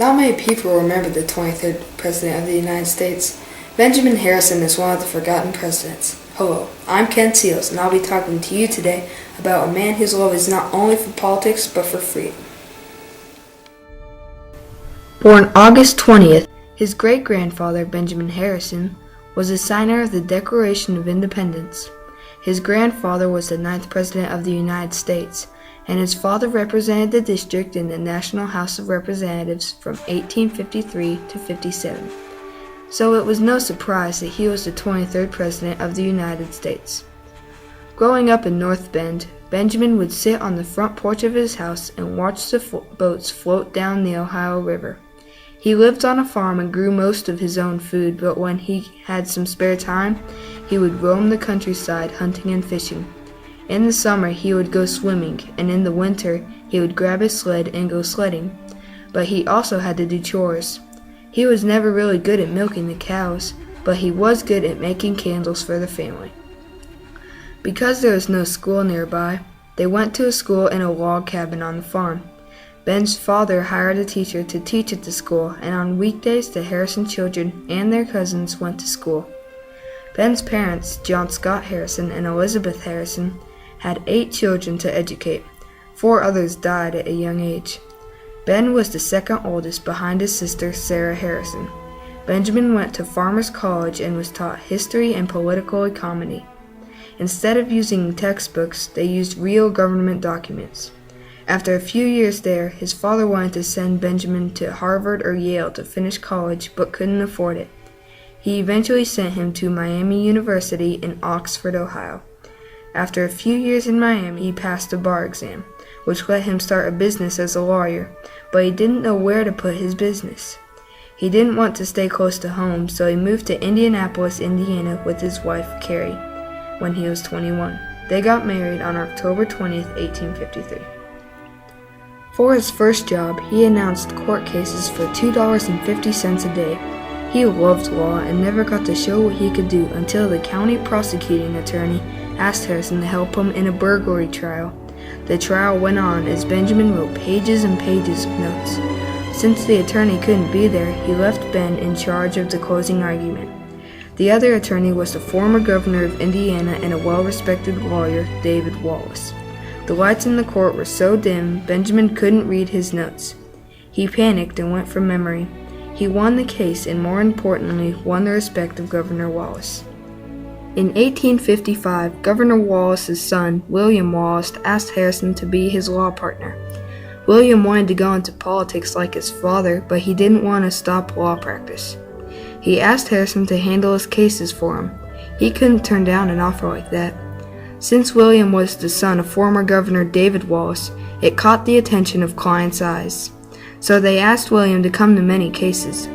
Not many people remember the 23rd President of the United States. Benjamin Harrison is one of the forgotten presidents. Hello, I'm Ken Seals, and I'll be talking to you today about a man whose love is not only for politics, but for freedom. Born August 20th, his great-grandfather, Benjamin Harrison, was a signer of the Declaration of Independence. His grandfather was the 9th President of the United States, and his father represented the district in the National House of Representatives from 1853 to 57. So it was no surprise that he was the 23rd President of the United States. Growing up in North Bend, Benjamin would sit on the front porch of his house and watch the boats float down the Ohio River. He lived on a farm and grew most of his own food, but when he had some spare time, he would roam the countryside hunting and fishing. In the summer, he would go swimming, and in the winter, he would grab his sled and go sledding. But he also had to do chores. He was never really good at milking the cows, but he was good at making candles for the family. Because there was no school nearby, they went to a school in a log cabin on the farm. Ben's father hired a teacher to teach at the school, and on weekdays the Harrison children and their cousins went to school. Ben's parents, John Scott Harrison and Elizabeth Harrison, had 8 children to educate. 4 others died at a young age. Ben was the second oldest behind his sister Sarah Harrison. Benjamin went to Farmers College and was taught history and political economy. Instead of using textbooks, they used real government documents. After a few years there, his father wanted to send Benjamin to Harvard or Yale to finish college but couldn't afford it. He eventually sent him to Miami University in Oxford, Ohio. After a few years in Miami, he passed a bar exam, which let him start a business as a lawyer, but he didn't know where to put his business. He didn't want to stay close to home, so he moved to Indianapolis, Indiana with his wife, Carrie, when he was 21. They got married on October 20th, 1853. For his first job, he announced court cases for $2.50 a day. He loved law and never got to show what he could do until the county prosecuting attorney asked Harrison to help him in a burglary trial. The trial went on as Benjamin wrote pages and pages of notes. Since the attorney couldn't be there, he left Ben in charge of the closing argument. The other attorney was the former governor of Indiana and a well-respected lawyer, David Wallace. The lights in the court were so dim, Benjamin couldn't read his notes. He panicked and went from memory. He won the case and, more importantly, won the respect of Governor Wallace. In 1855, Governor Wallace's son, William Wallace, asked Harrison to be his law partner. William wanted to go into politics like his father, but he didn't want to stop law practice. He asked Harrison to handle his cases for him. He couldn't turn down an offer like that. Since William was the son of former Governor David Wallace, it caught the attention of clients' eyes. So they asked William to come to many cases.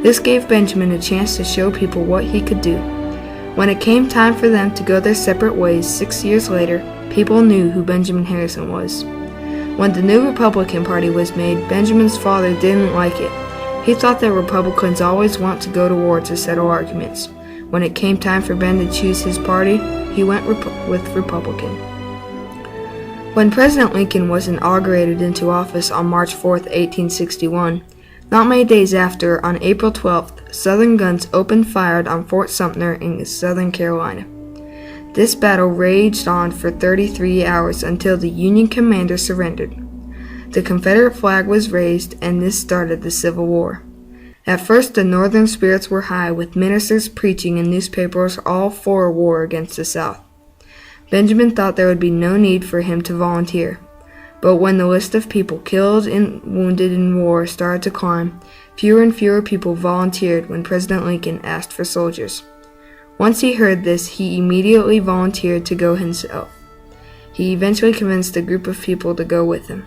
This gave Benjamin a chance to show people what he could do. When it came time for them to go their separate ways 6 years later, people knew who Benjamin Harrison was. When the new Republican Party was made, Benjamin's father didn't like it. He thought that Republicans always want to go to war to settle arguments. When it came time for Ben to choose his party, he went with Republican. When President Lincoln was inaugurated into office on March 4, 1861, not many days after, on April 12th, Southern guns opened fire on Fort Sumter in Southern Carolina. This battle raged on for 33 hours until the Union commander surrendered. The Confederate flag was raised, and this started the Civil War. At first, the Northern spirits were high, with ministers preaching and newspapers all for a war against the South. Benjamin thought there would be no need for him to volunteer. But when the list of people killed and wounded in war started to climb, fewer and fewer people volunteered when President Lincoln asked for soldiers. Once he heard this, he immediately volunteered to go himself. He eventually convinced a group of people to go with him.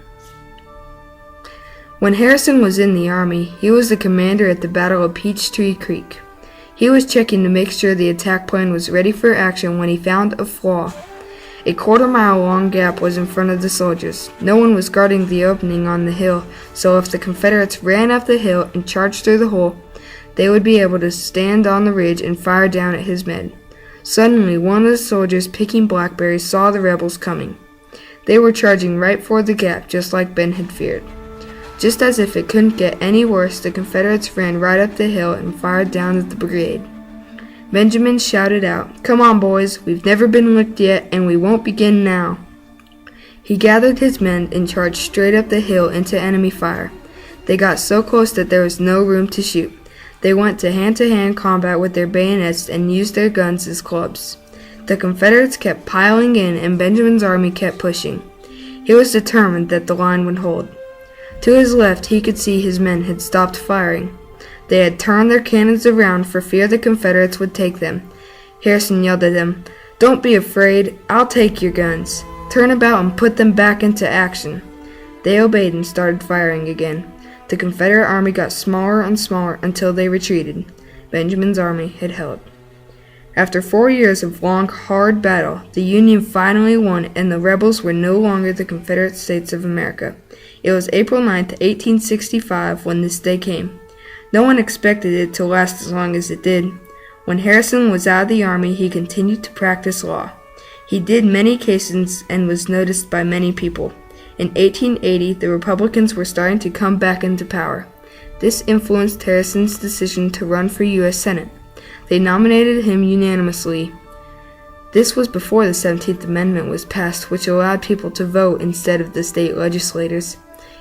When Harrison was in the Army, he was the commander at the Battle of Peachtree Creek. He was checking to make sure the attack plan was ready for action when he found a flaw. A quarter-mile-long gap was in front of the soldiers. No one was guarding the opening on the hill, so if the Confederates ran up the hill and charged through the hole, they would be able to stand on the ridge and fire down at his men. Suddenly, one of the soldiers picking blackberries saw the rebels coming. They were charging right for the gap, just like Ben had feared. Just as if it couldn't get any worse, the Confederates ran right up the hill and fired down at the brigade. Benjamin shouted out, "Come on, boys, we've never been licked yet, and we won't begin now." He gathered his men and charged straight up the hill into enemy fire. They got so close that there was no room to shoot. They went to hand combat with their bayonets and used their guns as clubs. The Confederates kept piling in, and Benjamin's army kept pushing. He was determined that the line would hold. To his left, he could see his men had stopped firing. They had turned their cannons around for fear the Confederates would take them. Harrison yelled at them, "Don't be afraid, I'll take your guns. Turn about and put them back into action." They obeyed and started firing again. The Confederate army got smaller and smaller until they retreated. Benjamin's army had held. After 4 years of long, hard battle, the Union finally won, and the rebels were no longer the Confederate States of America. It was April 9th, 1865, when this day came. No one expected it to last as long as it did. When Harrison was out of the army, he continued to practice law. He did many cases and was noticed by many people. In 1880, the Republicans were starting to come back into power. This influenced Harrison's decision to run for U.S. Senate. They nominated him unanimously. This was before the 17th Amendment was passed, which allowed people to vote instead of the state legislators.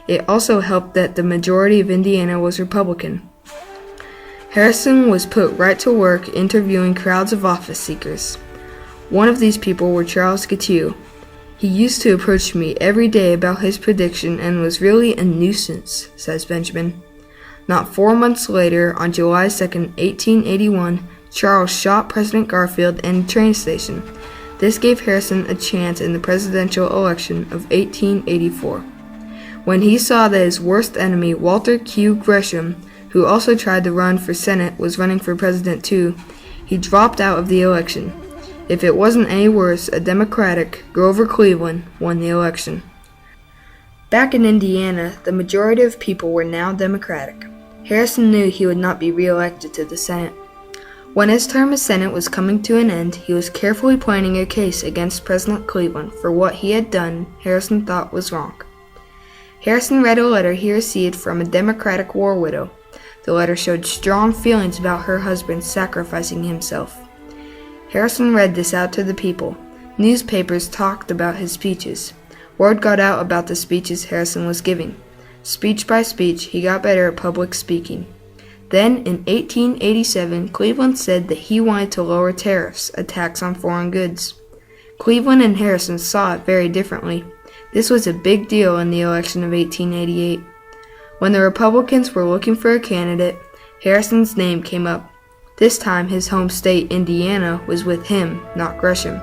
It also helped that the majority of Indiana was Republican. Harrison was put right to work interviewing crowds of office seekers. One of these people were Charles Getue. "He used to approach me every day about his prediction and was really a nuisance," says Benjamin. Not 4 months later, on July 2, 1881, Charles shot President Garfield in a train station. This gave Harrison a chance in the presidential election of 1884. When he saw that his worst enemy, Walter Q. Gresham, who also tried to run for Senate, was running for president too, he dropped out of the election. If it wasn't any worse, a Democratic, Grover Cleveland, won the election. Back in Indiana, the majority of people were now Democratic. Harrison knew he would not be re-elected to the Senate. When his term as Senate was coming to an end, he was carefully planning a case against President Cleveland for what he had done Harrison thought was wrong. Harrison read a letter he received from a Democratic war widow. The letter showed strong feelings about her husband sacrificing himself. Harrison read this out to the people. Newspapers talked about his speeches. Word got out about the speeches Harrison was giving. Speech by speech, he got better at public speaking. Then, in 1887, Cleveland said that he wanted to lower tariffs, a tax on foreign goods. Cleveland and Harrison saw it very differently. This was a big deal in the election of 1888. When the Republicans were looking for a candidate, Harrison's name came up. This time, his home state, Indiana, was with him, not Gresham.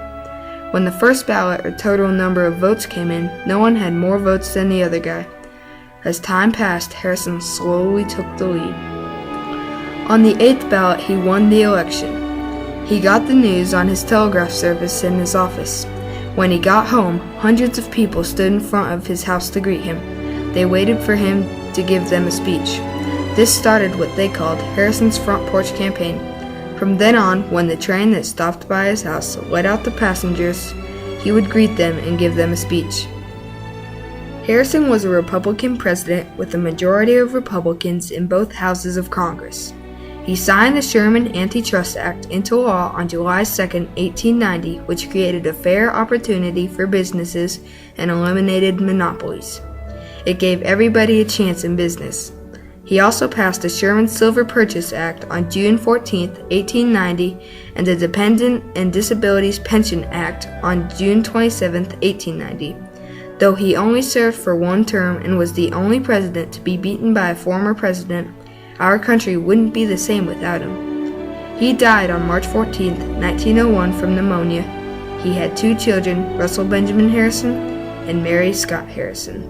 When the first ballot or total number of votes came in, no one had more votes than the other guy. As time passed, Harrison slowly took the lead. On the 8th ballot, he won the election. He got the news on his telegraph service in his office. When he got home, hundreds of people stood in front of his house to greet him. They waited for him to give them a speech. This started what they called Harrison's Front Porch Campaign. From then on, when the train that stopped by his house let out the passengers, he would greet them and give them a speech. Harrison was a Republican president with a majority of Republicans in both houses of Congress. He signed the Sherman Antitrust Act into law on July 2, 1890, which created a fair opportunity for businesses and eliminated monopolies. It gave everybody a chance in business. He also passed the Sherman Silver Purchase Act on June 14, 1890, and the Dependent and Disabilities Pension Act on June 27, 1890. Though he only served for one term and was the only president to be beaten by a former president, our country wouldn't be the same without him. He died on March 14, 1901 from pneumonia. He had 2 children, Russell Benjamin Harrison and Mary Scott Harrison.